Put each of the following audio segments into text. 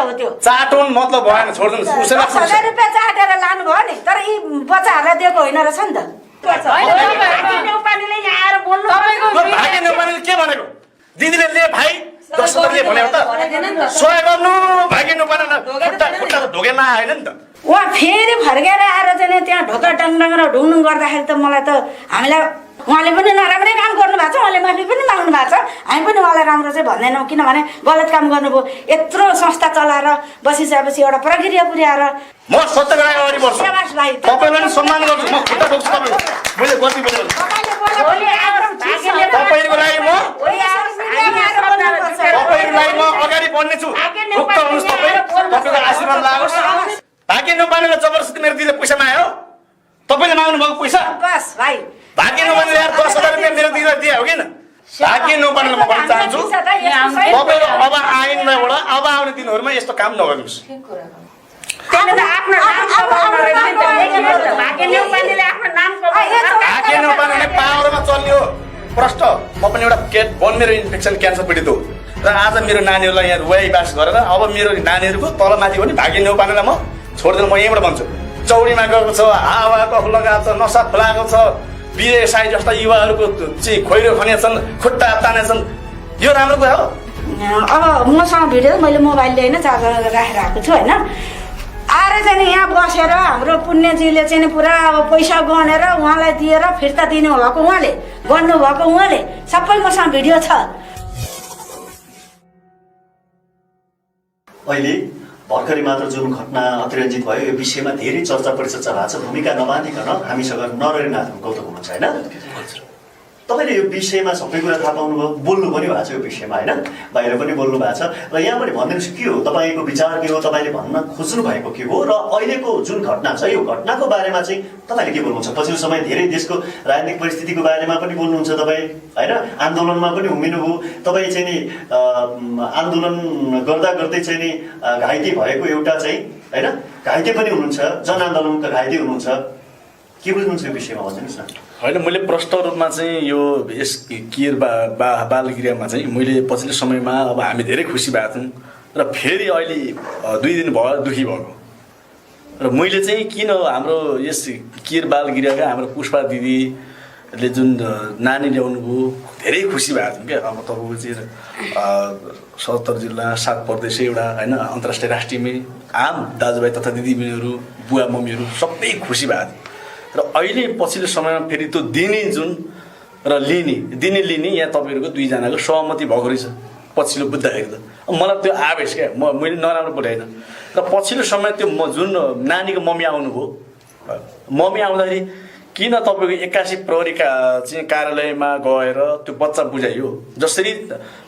हो त्यो चाटोन मतलब भएन छोड्दिनुस् उसैलाई 10,000 रुपैयाँ चाटेर लानुभयो नि तर यी बच्चाहरूलाई दिएको होइन रहेछ नि त नेपालीले यहाँ आएर बोल्नु भाग्य नेपालीले के भनेको दिदीले ले भाइ 10,000 भने त सोया गर्नु भाग्य नेपालीलाई खुट्टा त ढोकेमा आएन नि त उहाँ फेरि फर्केर आएर चाहिँ त्यहाँ ढोका डाङडाङ र ढुङडुङ गर्दाखेरि त मलाई त हामीलाई उहाँले पनि नराम्रै काम गर्नुभएको छ उहाँले माफी पनि माग्नु भएको छ हामी पनि उहाँलाई राम्रो चाहिँ भन्दैनौँ किनभने गलत काम गर्नुभयो यत्रो संस्था चलाएर बसिसकेपछि एउटा प्रक्रिया पुर्याएर म सत्यलाई अगाडि बढ्छु शाबास भाइ तपाईलाई नि सम्मान गर्छु म खुट्टा ढोक्छु मैले गल्ती गरेँ तपाईको लागि म अगाडि बढ्ने छु मुक्त हुनुहोस् तपाईको आशीर्वाद लागोस् भाग्य नपानेर जबरजस्ती मेरो दिदीले पैसा माग्यो तपाईले माग्नु भएको पैसा बस भाइ भाग्य नपानेर यार 10,000 रुपैयाँ मेरो दिदीलाई दिए हो किन भाग्य नपानेर म भन्न चाहन्छु तपाईले अब आइन्दाबाट अब आउने दिनहरुमा यस्तो काम नगर्नुस् भाग्य नपानेले पावरमा चल्यो प्रष्ट म पनि एउटा बोन मेरो इन्फेक्सन क्यान्सर पीडित हो र आज मेरो नानीहरूलाई यहाँ रुवाईबास गरेर अब मेरो नानीहरूको तलमाथि पनि भाग्य नपानेर म छोड्दैन म यहीँबाट भन्छु चौडीमा गएको छ हावाको लगाएको छ नसा फुलाएको छ बिहे साई जस्ता युवाहरूको चाहिँ खोइरो खनेछन् खुट्टा तानेछन् यो राम्रो कुरा हो अब मसँग भिडियो मैले मोबाइलले होइन चार्जर राखेर आएको छु होइन आएर चाहिँ यहाँ बसेर हाम्रो पुण्यजीले चाहिँ पुरा अब पैसा गनेर उहाँलाई दिएर फिर्ता दिनुभएको उहाँले गर्नुभएको उहाँले सबै मसँग भिडियो छ अहिले भर्खरै मात्र जुन घटना अतिरञ्जित भयो यो विषयमा धेरै चर्चा परिचर्चा भएको छ भूमिका नबाँधिकन हामीसँग नरेन्द्रनाथ गौतम हुनुहुन्छ होइन तपाईँले यो विषयमा सबै कुरा थाहा पाउनुभयो बोल्नु पनि भएको छ यो विषयमा होइन बाहिर पनि बोल्नु भएको छ र यहाँ पनि भनिदिनुहोस् के हो तपाईँको विचार के हो तपाईँले भन्न खोज्नु भएको के हो र अहिलेको जुन घटना छ यो घटनाको बारेमा चाहिँ तपाईँले के बोल्नुहुन्छ पछिल्लो समय धेरै देशको राजनीतिक परिस्थितिको बारेमा पनि बोल्नुहुन्छ तपाईँ होइन आन्दोलनमा पनि हुमिनुभयो तपाईँ चाहिँ नि आन्दोलन गर्दा गर्दै चाहिँ नि घाइते भएको एउटा चाहिँ होइन घाइते पनि हुनुहुन्छ जनआन्दोलनका घाइते हुनुहुन्छ के बुझ्नुहुन्छ यो विषयमा भनिदिनुहोस् न होइन मैले प्रष्ट रूपमा चाहिँ यो यस किर बालगृहमा चाहिँ मैले पछिल्लो समयमा अब हामी धेरै खुसी भएको थियौँ र फेरि अहिले 2 दिन भयो दुखी भएको र मैले चाहिँ किन हाम्रो यस किर बालगृहका हाम्रो पुष्पा दिदीले जुन नानी ल्याउनुभयो धेरै खुसी भएको थियौँ क्या अब तपाईँको चाहिँ 77 जिल्ला 7 प्रदेश एउटा होइन अन्तर्राष्ट्रिय राष्ट्रियमै आम दाजुभाइ तथा दिदीबहिनीहरू बुवा मम्मीहरू सबै खुसी भएको थियो र अहिले पछिल्लो समयमा फेरि त्यो दिने जुन र दिने लिने यहाँ तपाईँहरूको 2 जनाको सहमति भएको रहेछ पछिल्लो बुझ्दाखेरि त मलाई त्यो आवेश क्या मैले नराम्रो बोलेन र पछिल्लो समय त्यो जुन नानीको मम्मी आउनुभयो मम्मी आउँदाखेरि किन तपाईँको 81 प्रहरीका चाहिँ कार्यालयमा गएर त्यो बच्चा बुझाइयो जसरी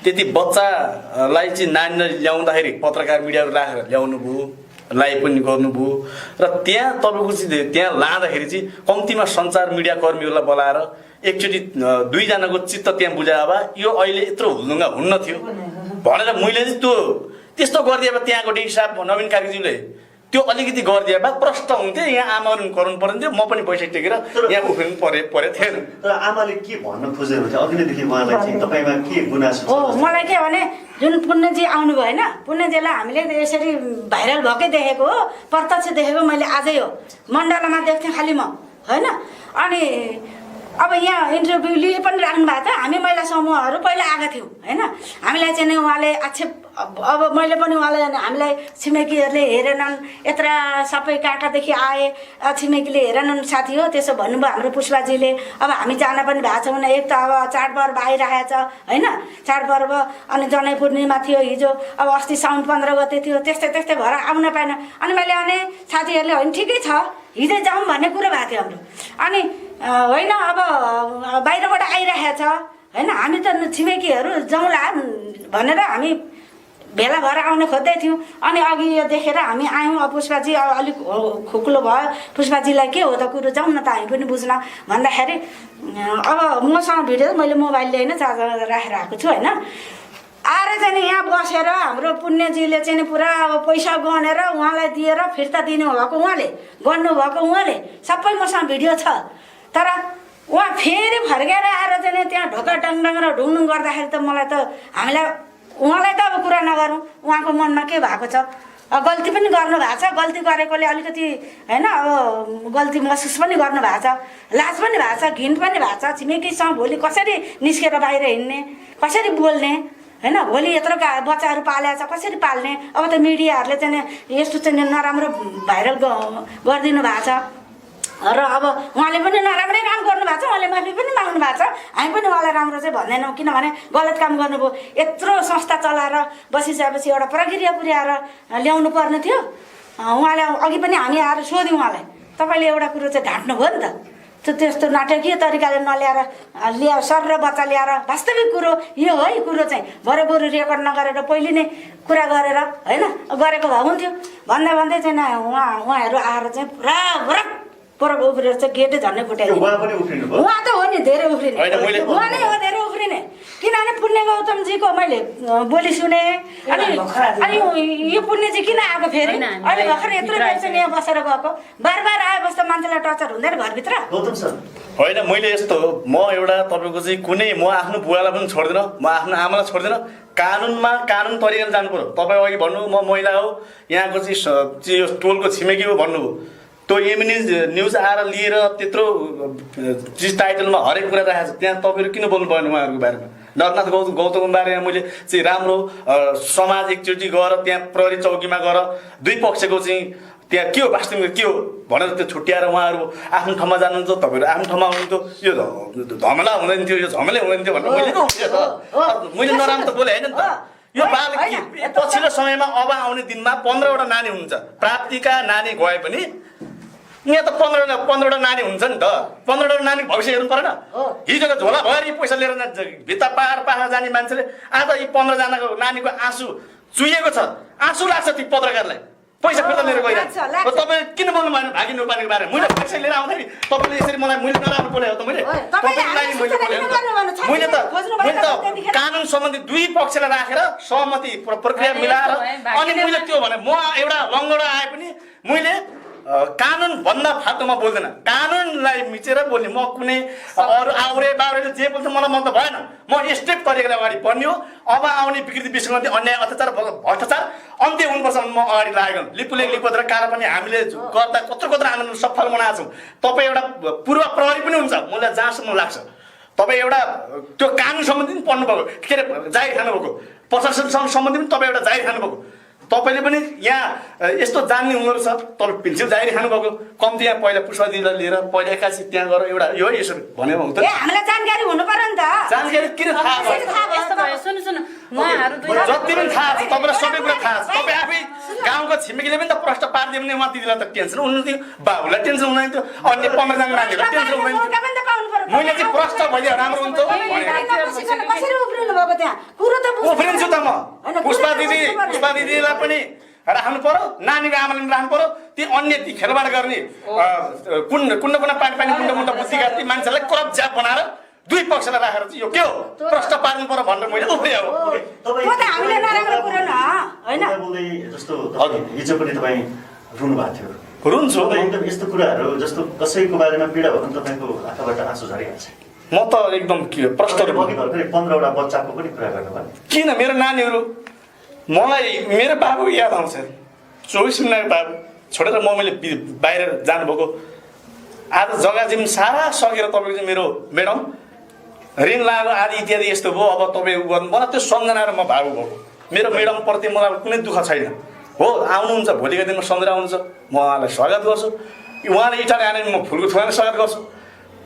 त्यति बच्चालाई चाहिँ नानी ल्याउँदाखेरि पत्रकार मिडियाहरू राखेर ल्याउनु भयो लाइभ पनि गर्नुभयो र त्यहाँ तपाईँको चाहिँ त्यहाँ लाँदाखेरि चाहिँ कम्तीमा सञ्चार मिडिया कर्मीहरूलाई बोलाएर एकचोटि 2 जनाको चित्त त्यहाँ बुझाए भए यो अहिले यत्रो हुलुङ्गा हुन्न थियो भनेर मैले चाहिँ त्यो त्यस्तो गरिदिए भए त्यहाँको डिसी साहब नवीन कार्कीज्यूले त्यो अलिकति गरिदिए भए प्रष्ट हुन्थ्यो यहाँ आमाहरू गराउनु पर्ने थियो म पनि पैसा टेकेर यहाँ उफ्रिनु परे थिएन तर आमाले के भन्न खोजेको थियो अघिदेखि उहाँलाई चाहिँ तपाईँमा के गुनासो हो मलाई के भने जुन पुण्यजी आउनुभयो होइन पुण्यजीलाई हामीले यसरी भाइरल भएकै देखेको हो प्रत्यक्ष देखेको मैले आजै हो मण्डलामा देख्थेँ खालि म होइन अनि अब यहाँ इन्टरभ्यू लिए पनि राख्नु भएको थियो हामी महिला समूहहरू पहिला आएका थियौँ होइन हामीलाई चाहिँ उहाँले आक्षेप अब मैले पनि उहाँलाई हामीलाई छिमेकीहरूले हेरेनन् यत्र सबै काटादेखि आए छिमेकीले हेरेनन् साथी हो त्यसो भन्नुभयो हाम्रो पुष्पाजीले अब हामी जान पनि भएको छौँ एक त अब चाडपर्व आइरहेको छ होइन चाडपर्व अनि जनै पूर्णिमा थियो हिजो अब अस्ति साउन 15 गते थियो त्यस्तै भएर आउन पाएन अनि मैले भने साथीहरूले होइन ठिकै छ हिजै जाउँ भन्ने कुरो भएको थियो हाम्रो अनि होइन अब बाहिरबाट आइरहेको छ होइन हामी त छिमेकीहरू जाउँला भनेर हामी भेला भएर आउन खोज्दै थियौँ अनि अघि यो देखेर हामी आयौँ अब पुष्पाजी अलिक खुकुलो भयो पुष्पाजीलाई के हो त कुरो जाउँ न त हामी पनि बुझ्न भन्दाखेरि अब मसँग भिडियो मैले मोबाइलले होइन चार्जर राखेर आएको छु होइन आएर चाहिँ यहाँ बसेर हाम्रो पुण्यजीले चाहिँ पुरा अब पैसा गनेर उहाँलाई दिएर फिर्ता दिनुभएको उहाँले गर्नुभएको उहाँले सबै मसँग भिडियो छ तर उहाँ फेरि फर्केर आएर चाहिँ त्यहाँ ढोका डाङडाङ र ढुङडुङ गर्दाखेरि त मलाई त हामीलाई उहाँलाई त अब कुरा नगरौँ उहाँको मनमा के भएको छ गल्ती पनि गर्नु भएको छ, गल्ती गरेकोले अलिकति होइन अब गल्ती महसुस पनि गर्नु भएको छ, लाज पनि भएको छ, घिन पनि भएको छ। छिमेकीसँग भोलि कसरी निस्केर बाहिर हिँड्ने, कसरी बोल्ने होइन, भोलि यत्रो बच्चाहरू पालेको छ कसरी पाल्ने। अब त मिडियाहरूले चाहिँ यस्तो चाहिँ नराम्रो भाइरल गरिदिनु भएको छ र अब उहाँले पनि नराम्रै काम गर्नुभएको छ, उहाँले माफी पनि माग्नु भएको छ। हामी पनि उहाँलाई राम्रो चाहिँ भन्दैनौँ, किनभने गलत काम गर्नुभयो। यत्रो संस्था चलाएर बसिसकेपछि एउटा प्रक्रिया पुर्याएर ल्याउनु पर्ने थियो। उहाँले अघि पनि हामी आएर सोध्यौँ उहाँलाई, तपाईँले एउटा कुरो चाहिँ ढाँट्नुभयो नि त, त्यस्तो नाटकीय तरिकाले नल्याएर सर र बच्चा ल्याएर वास्तविक कुरो यो हो। यो कुरो चाहिँ बरु रेकर्ड नगरेर पहिले नै कुरा गरेर होइन गरेको भए हुन्थ्यो भन्दै भन्दै चाहिँ उहाँहरू आएर चाहिँ पुरा पर उफ्रेर चाहिँ गेटै झन्डै फुटाइदियो। उहाँ त हो नि धेरै उफ्रिने, उहाँ नै हो धेरै उफ्रिने। किनभने पुण्य गौतमजीको मैले बोली सुने, अनि यो पुण्यजी किन आएको फेरि अहिले भर्खर यत्रो बेर चाहिँ यहाँ बसेर गएको, बार आए बस्दा मान्छेलाई टर्चर हुँदैन घरभित्र। होइन मैले यस्तो म एउटा तपाईँको चाहिँ कुनै म आफ्नो बुवालाई पनि छोड्दिनँ, म आफ्नो आमालाई छोड्दिनँ। कानुनमा कानुन तरिकाले जानु पर्यो। तपाईँ अघि भन्नु म महिला हो, यहाँको चाहिँ यो टोलको छिमेकी हो भन्नुभयो। त्यो एमनी न्युज आएर लिएर त्यत्रो चिज टाइटलमा हरेक कुरा राखेको छ, त्यहाँ तपाईँहरू किन बोल्नु भएन उहाँहरूको बारेमा? नरनाथ गौतमको बारेमा मैले चाहिँ राम्रो समाज एकचोटि गएर त्यहाँ प्रहरी चौकीमा गएर दुई पक्षको चाहिँ त्यहाँ के हो वास्तविक के हो भनेर त्यो छुट्याएर उहाँहरू आफ्नो ठाउँमा जानुहुन्छ, तपाईँहरू आफ्नो ठाउँमा हुनुहुन्थ्यो। यो झमेला हुँदैन थियो, यो झमेलै हुँदैन थियो भनेर मैले नराम्रो त बोलेँ होइन नि त। यो बाल पछिल्लो समयमा अब आउने दिनमा 15वटा नानी हुन्छ, प्राप्तिका नानी गए पनि यहाँ त 15वटा नानी हुन्छ नि त। 15वटा नानी भविष्य हेर्नु परेन? हिजोको झोलाभरि पैसा लिएर भित्ता पाहाड जाने मान्छेले आज यी 15जनाको नानीको आँसु चुहिएको छ, आँसु लाग्छ ती पत्रकारलाई, पैसा फिर्ता लिएर गइरहेको। तपाईँ किन बोल्नु भएन भागी नपानेको बारेमा? मैले पैसा लिएर आउँदाखेरि तपाईँले यसरी मलाई मैले नराम्रो बोले हो त? मैले त कानुन सम्बन्धी दुई पक्षलाई राखेर सहमति प्रक्रिया मिलाएर अनि मैले त्यो भने म एउटा लङ्गडा आए पनि मैले कानुन भन्दा फाल्टोमा बोल्दैन, कानुनलाई मिचेर बोल्ने। म कुनै अरू आउरे बाउरेले जे बोल्छ मलाई मन त भएन। म स्टेप तरिकाले अगाडि बढ्ने हो। अब आउने विकृति विसङ्गति अन्याय अत्याचार भ्रष्टाचार अन्त्य हुनुपर्छ भने म अगाडि लागेको। लिपुलेख लिपोद्रा काला पनि हामीले गर्दा कत्रो आन्दोलन सफल बनाएको छौँ। तपाईँ एउटा पूर्व प्रहरी पनि हुन्छ, मलाई जहाँसम्म लाग्छ तपाईँ एउटा त्यो कानुन सम्बन्धी पनि पढ्नु भएको, के अरे जागिर खानुभएको, प्रशासन सम्बन्धी पनि तपाईँ एउटा जागिर खानुभएको। तपाईँले पनि यहाँ यस्तो जान्ने हुँदो रहेछ, तपाईँ पेन्सिल जागिर खानुभएको। कम्ती यहाँ पहिला पुष्पादिलाई लिएर पहिला एक्कासी त्यहाँ गएर एउटा यो यसो भन्यो भने त हामीलाई जानकारी हुनु पर्यो नि त। जानकारी किन थाहा छ? सुन्नु उहाँहरू जति पनि थाहा छ तपाईँलाई सबै कुरा थाहा छ। तपाईँ आफै गाउँको छिमेकीले पनि त प्रश्न पारिदियो भने उहाँ दिदीलाई त टेन्सन हुनु थियो, बाबुलाई टेन्सन हुँदैन थियो, अन्य 15जना नानीहरूलाई टेन्सन हुँदैन थियो। मैले चाहिँ प्रश्न भइदियो राम्रो हुन्थ्यो। उफ्रिन्छु त म। पुष्पा दिदीलाई पनि राख्नु पर्यो, नानीको आमाले पनि राख्नु पर्यो। ती अन्य ती खेलबाड गर्ने कुण्ड पानी मुन्डा बुद्धिका ती मान्छेलाई करप ज्याप बनाएर दुई पक्षलाई राखेर चाहिँ यो के हो प्रश्न पार्नु पर्यो भनेर मैले उफ्रियो। जस्तो हिजो पनि तपाईँ रुनु भएको थियो। रुन्छु एकदम यस्तो कुराहरू जस्तो कसैको बारेमा पीडा भयो भने तपाईँको आँखाबाट आँसु झरिहाल्छ। म त एकदम के प्रश्न 15वटा बच्चाको पनि कुरा गर्नुभयो। किन मेरो नानीहरू मलाई मेरो बाबु याद आउँछ। 24 मिनट बाबु छोडेर मैले बाहिर जानुभएको। आज जग्गा जिम सारा सकेर तपाईँको चाहिँ मेरो म्याडम ऋण लाग्यो आदि इत्यादि यस्तो भयो। अब तपाईँ गर्नु मलाई त्यो सम्झनाएर म भावु भएको। मेरो म्याडमप्रति मलाई कुनै दुःख छैन। हो आउनुहुन्छ भोलिको दिनमा सम्झेर आउनुहुन्छ, म उहाँलाई स्वागत गर्छु। उहाँले इटाले आने म फुलको थुवाले स्वागत गर्छु।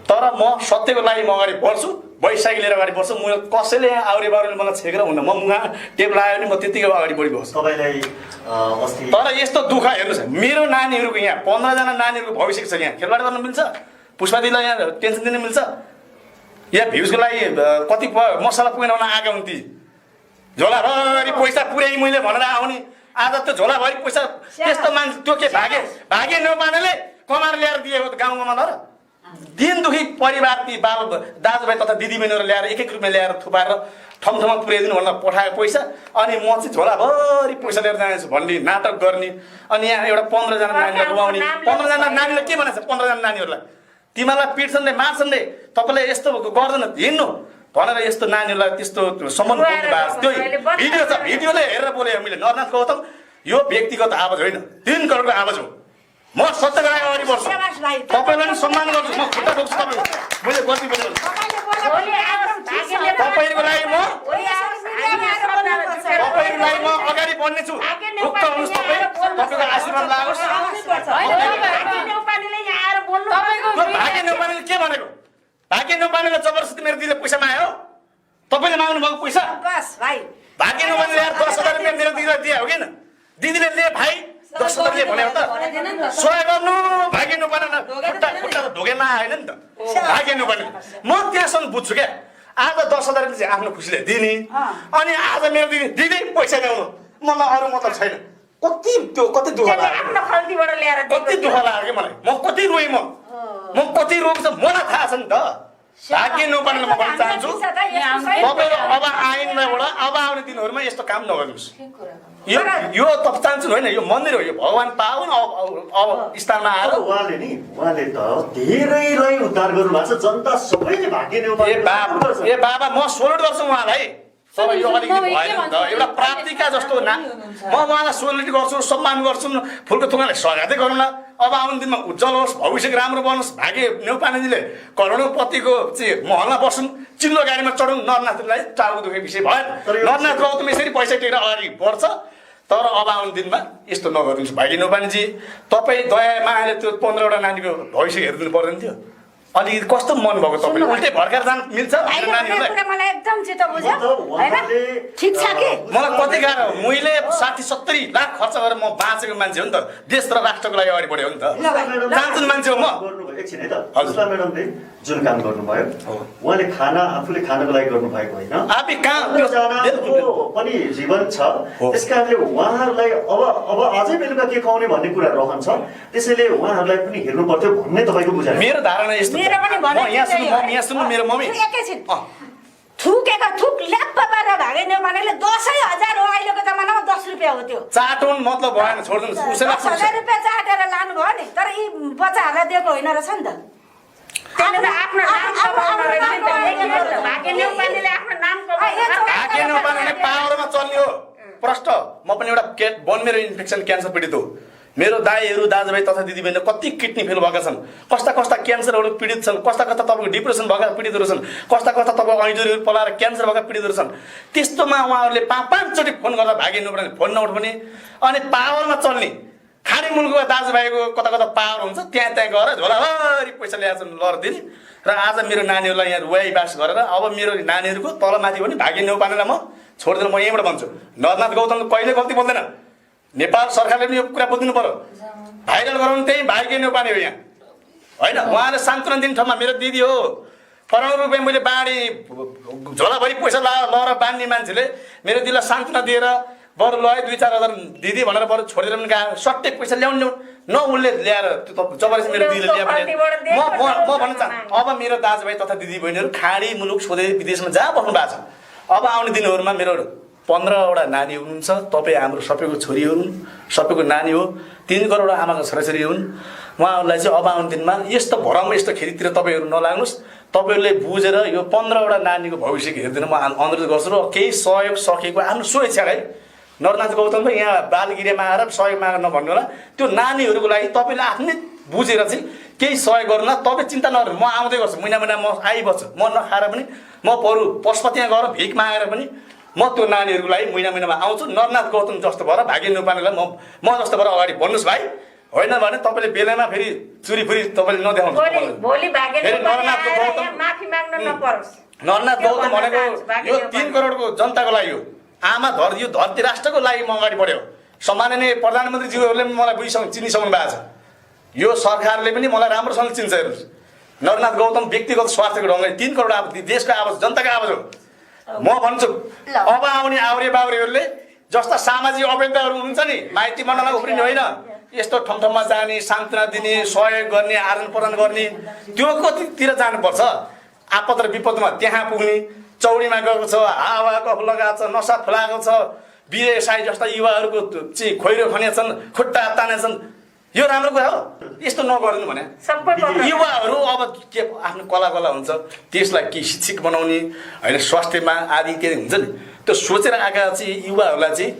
तर म सत्यको लागि म अगाडि बढ्छु, बैसाइकल लिएर अगाडि बढ्छु। म कसैले यहाँ आउरे बाउरेले मलाई छेकेर हुन्न, म मुखा टेप लगायो भने म त्यतिकै अगाडि बढी बस्छु। तपाईँलाई तर यस्तो दुःख हेर्नुहोस्, मेरो नानीहरूको यहाँ 15जना नानीहरूको भविष्य छ। यहाँ खेलबाड गर्न मिल्छ, पुष्पादिलाई यहाँ टेन्सन दिन मिल्छ, यहाँ भ्युजको लागि कति मसला पुगेन भने आएका हुन्थे। झोलाभरि पैसा पुर्याइ मैले भनेर आउने, आज त्यो झोलाभरि पैसा त्यस्तो मान्छे त्यो के भागे नपानेले कमाएर ल्याएर दिएको गाउँमा र दिन दुखी परिवार ती बाल दाजुभाइ तथा दिदीबहिनीहरू ल्याएर एक रुपियाँ ल्याएर थुपाएर ठाउँमा पुर्याइदिनु भनेर पठाएको पैसा, अनि म चाहिँ झोलाभरि पैसा लिएर जानेछु भन्ने नाटक गर्ने। अनि यहाँ एउटा 15जना नानीलाई रुवाउने। 15जना नानीलाई के भनेको छ? 15जना नानीहरूलाई तिमीहरूलाई पिट्छन् रे मार्छन् रे, तपाईँले यस्तो गर्दैन हिँड्नु भनेर यस्तो नानीहरूलाई त्यस्तो सम्बन्ध बोल्नु भएको छ। त्यो भिडियो छ, भिडियोले हेरेर बोले मैले। नरनाथ गौतम यो व्यक्तिगत आवाज होइन 3 करोडको आवाज हो म सत्यको लागि अगाडि बढ्छु शाबाश भाइ। तपाईँलाई पनि सम्मान गर्छु म खुट्टा रोक्छु तपाईँको मैले गल्ती पनि गर्छु तपाईँले बोलेको भोलि एकदम ठिक छ। तपाईँको लागि म भोलि आएर मिडियामा आएर बोल्नुपर्छ। तपाईँको लागि म अगाडि बढ्ने छु ढुक्क हुनुहोस् तपाईँ तपाईँको आशीर्वाद लागोस् नेपालीले यहाँ आएर बोल्नु त्यो भाग्य नेपालीले के भनेको भाग्य नेपालीले जबरजस्ती मेरो दिदीले पैसा माग्यो तपाईँले माग्नु भएको पैसा बस भाइ। भाग्य नेपालीले यार 10,000 रुपियाँ मेरो दिदीलाई दिए हो किन दिदीले ले भाइ 10,000 लिए भन्यो त सोया गर्नु भाग्य नेपालीले खुट्टा खुट्टा त ढोगेमा आएन नि त भाग्य नेपालीले म त्यहाँसम्म बुझ्छु क्या आज 10,000 रुपियाँ चाहिँ आफ्नो खुसीले दिने अनि आज मेरो दिदी पैसा ल्याउनु मलाई अरू मतलब छैन कति दुःख लाग्यो आफ्नो खल्तीबाट ल्याएर कति दुःख लाग्यो कि मलाई म कति रोएँ म कति रोएको छ मलाई थाहा छ नि त भाग्य नेपालीले म भन्न चाहन्छु तपाईँले अब आइनबाट अब आउने दिनहरूमा यस्तो काम नगर्नुहोस् यो त चाहन्छु होइन यो मन्दिर हो यो भगवान् पाउन अब स्थानमा आएर उहाँले त धेरैलाई उद्धार गर्नुभएको छ जनता सबैले भाग्य नेपाली ए बाबा म सोल्ट गर्छु उहाँलाई तर यो अलिकति भएन नि त एउटा प्राप्तिका जस्तो म उहाँलाई सोल्ट गर्छु सम्मान गर्छु फुलको थुङ्गाले स्वागतै गरौँ न अब आउने दिनमा उज्जवल होस् भविष्य राम्रो बनोस् भाग्य नेपालीजीले करोडौँपतिको चाहिँ महलमा बस्छौँ चिल्लो गाडीमा चढौँ नरनाथलाई टाउको दुखेको विषय भएन नरनाथ गौतम यसरी पैसा टेकेर अगाडि बढ्छ तर अब आउने दिनमा यस्तो नगरिदिनुहोस् भाग्य नेपालीजी तपाईँ दया मायाले त्यो 15वटा नानीको भविष्य हेरिदिनु पर्दैन थियो अलिकति कस्तो मन भएको तपाईँले उल्टै भर्खर जान मिल्छ नानीहरूलाई मलाई एकदम चित्त बुझ्यो होइन ठिक छ कि मलाई कति गाह्रो मैले 60-70 लाख खर्च गरेर म बाँचेको मान्छे हो नि त देश र राष्ट्रको लागि अगाडि बढ्यो हो नि त चाहन्छु मान्छे हो म गर्नुभयो एकछिन है त हजुर म्याडमले जुन काम गर्नुभयो उहाँले आफूले खानको लागि गर्नुभएको होइन आफै कहाँ एकजनाको पनि जीवन छ त्यस कारणले उहाँहरूलाई अब अझै बेलुका के खुवाउने भन्ने कुरा रहन्छ त्यसैले उहाँहरूलाई पनि हेर्नु पर्थ्यो भन्ने तपाईँको बुझाइ मेरो धारणा यस्तो मेरो पनि म यहाँ सुन्नु मेरो मम्मी एकैछिन थुकेका थुक ल्याप्प पारेर भागे नेपालीले 10,000 हो अहिलेको जमानामा 10 रुपियाँ हो त्यो चाटौन मतलब भएन छोड्दिनुहोस् उसै लाग्छ 10,000 रुपियाँ चाटेर लानुभयो नि तर यी बच्चाहरूलाई दिएको होइन रहेछ नि त त्यसले आफ्नो नाम भाग्य नेपालीले आफ्नो नाम भाग्य नेपालीले पावरमा चल्ने हो प्रष्ट म पनि एउटा बोन मेरो इन्फेक्सन क्यान्सर पीडित हो मेरो दाइहरू दाजुभाइ तथा दिदीबहिनी कति किडनी फेल भएका छन् कस्ता कस्ता क्यान्सरहरू पीडित छन् कस्ता कस्ता तपाईँको डिप्रेसन भएका पीडितहरू छन् कस्ता कस्ता तपाईँको ऐँजोरीहरू पलाएर क्यान्सर भएका पीडितहरू छन् त्यस्तोमा उहाँहरूले 5-5 चोटि फोन गर्दा भाग्य नेपालीले फोन नउठाउने अनि पावरमा चल्ने खाडी मुलुकको दाजुभाइको कता कता पावर हुन्छ त्यहाँ गएर झोलाभरि पैसा ल्याएर लर दिने र आज मेरो नानीहरूलाई यहाँ रुवाईबास गरेर अब मेरो नानीहरूको तलमाथि पनि भाग्य नेपालीलाई म छोडिदिनु म यहीँबाट भन्छु नरनाथ गौतमले कहिले गल्ती बोल्दैन नेपाल सरकारले पनि यो कुरा बुझ्नु पर्यो भाइरल गराउनु त्यही भाग्य नेपाली हो यहाँ होइन उहाँले सान्त्वना दिने ठाउँमा मेरो दिदी हो करोडौँ रुपियाँ मैले बाँडी झोलाभरि पैसा लएर बाँध्ने मान्छेले मेरो दिदीलाई सान्त्वना दिएर बरु ल 2-4 हजार दिदी भनेर बरु छोडेर पनि गयो सट्टै पैसा ल्याउनु न उसले ल्याएर त्यो जबरजस्ती मेरो दिदीले ल्याए भने म भन्न चाहन्छु अब मेरो दाजुभाइ तथा दिदी बहिनीहरू खाडी मुलुक स्वदेश विदेशमा जहाँ बस्नु भएको छ अब आउने दिनहरूमा मेरो 15वटा नानी हुनुहुन्छ तपाईँ हाम्रो सबैको छोरी हुन् सबैको नानी हो 3 करोड आमाको छोराछोरी हुन् उहाँहरूलाई चाहिँ अब आउने दिनमा यस्तो भरम यस्तो खेतीतिर तपाईँहरू नलाग्नुहोस् तपाईँहरूले बुझेर यो 15वटा नानीको भविष्यको हेरिदिन म अनुरोध गर्छु र केही सहयोग सकेको आफ्नो स्वेच्छा है नरनाथ गौतमले यहाँ बालगिरीमा आएर सहयोग माग नभन्नु होला त्यो नानीहरूको लागि तपाईँले आफ्नै बुझेर चाहिँ केही सहयोग गर्नु तपाईँ चिन्ता नगर्नु म आउँदै गर्छु महिना म आइबस्छु म नखाएर पनि म बरु पशुपतिमा गएर भिख मागेर पनि म त्यो नानीहरूको लागि महिनामा आउँछु नरनाथ गौतम जस्तो भएर भाग्य नेपालीलाई म जस्तो भएर अगाडि बढ्नुहोस् भाइ होइन भने तपाईँले बेलामा फेरि चुरीफुरी तपाईँले नदेखाउनु नरनाथ गौतम भनेको यो 3 करोडको जनताको लागि हो आमा यो धरती राष्ट्रको लागि म अगाडि बढ्यो सम्माननीय प्रधानमन्त्रीज्यूहरूले पनि मलाई चिनिसक्नु भएको छ यो सरकारले पनि मलाई राम्रोसँग चिन्छ हेर्नुहोस् नरनाथ गौतम व्यक्तिगत स्वार्थको ढङ्गले 3 करोड आवाज देशको आवाज जनताको आवाज हो म भन्छु अब आउने आउरे बाउरेहरूले जस्ता सामाजिक अवैधहरू हुनुहुन्छ नि माइती मण्डलमा उफ्रिने होइन यस्तो ठाउँमा जाने सान्त्वना दिने सहयोग गर्ने आदान प्रदान गर्ने त्यो कतितिर जानुपर्छ आपद र विपदमा त्यहाँ पुग्ने चौडीमा गएको छ हावा कफ लगाएको छ नसा फुलाएको छ बिएसआई जस्ता युवाहरूको चाहिँ खोइरो खनेका छन् खुट्टा तानेका छन् यो राम्रो कुरा हो यस्तो नगर्नु भने युवाहरू अब के आफ्नो कला हुन्छ त्यसलाई के शिक्षित बनाउने होइन स्वास्थ्यमा आदि के हुन्छ नि त्यो सोचेर आएका चाहिँ युवाहरूलाई चाहिँ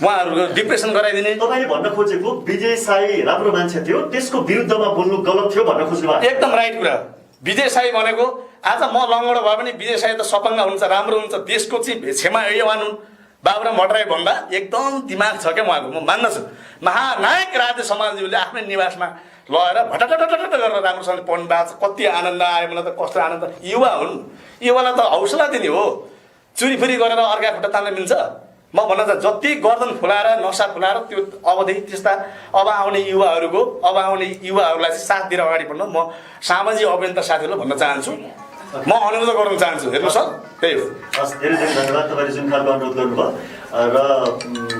उहाँहरूको डिप्रेसन गराइदिने। तपाईँले भन्न खोजेको विजय साई राम्रो मान्छे थियो, त्यसको विरुद्धमा बोल्नु गलत थियो भन्न खोज्नु भएको? एकदम राइट कुरा। विजय साई भनेको आज म लङ्गडो भए पनि विजय साई त सपङ्गा हुन्छ, राम्रो हुन्छ, देशको चाहिँ क्षमा ऐवान हुन्। बाबुराम भट्टराई भन्दा एकदम दिमाग छ क्या उहाँको, म मान्दछु। महानायक राजे समाजज्यूले आफ्नै निवासमा लगेर भटटटटट गरेर राम्रोसँगले पढ्नु भएको छ। कति आनन्द आयो मलाई त, कस्तो आनन्द। युवा हुन्, युवालाई त हौसला दिने हो। चुरीफुरी गरेर अर्का खुट्टा तान्न मिल्छ? म भन्न त जति गर्दन फुलाएर नसा फुलाएर त्यो अबदेखि त्यस्ता अब आउने युवाहरूलाई चाहिँ साथ दिएर अगाडि बढ्नु म सामाजिक अभियन्ता साथीहरूलाई भन्न चाहन्छु, म अनुरोध गर्न चाहन्छु। हेर्नुहोस् सर, त्यही हो। हस्, धेरै धेरै धन्यवाद। तपाईँले जुन खालको अनुरोध गर्नुभयो र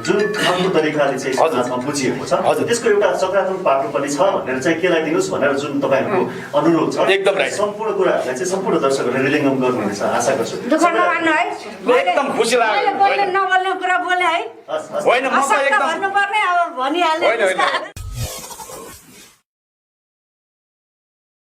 जुन खालको तरिकाले चाहिँ समाजमा बुझिएको छ त्यसको एउटा सकारात्मक पाटो पनि छ भनेर चाहिँ केलाई दिनुहोस् भनेर जुन तपाईँहरूको अनुरोध छ, एकदम राइट। सम्पूर्ण कुराहरूलाई चाहिँ सम्पूर्ण दर्शकहरूले हृदयङ्गम गर्नुहुनेछ आशा गर्छु। दुःख नमान्नु है, एकदम खुसी लाग्यो। बोल्ने नबोल्ने कुरा बोले है, हस्, हस्। होइन म त एकदम भन्नुपर्ने अब भनिहाल्ने।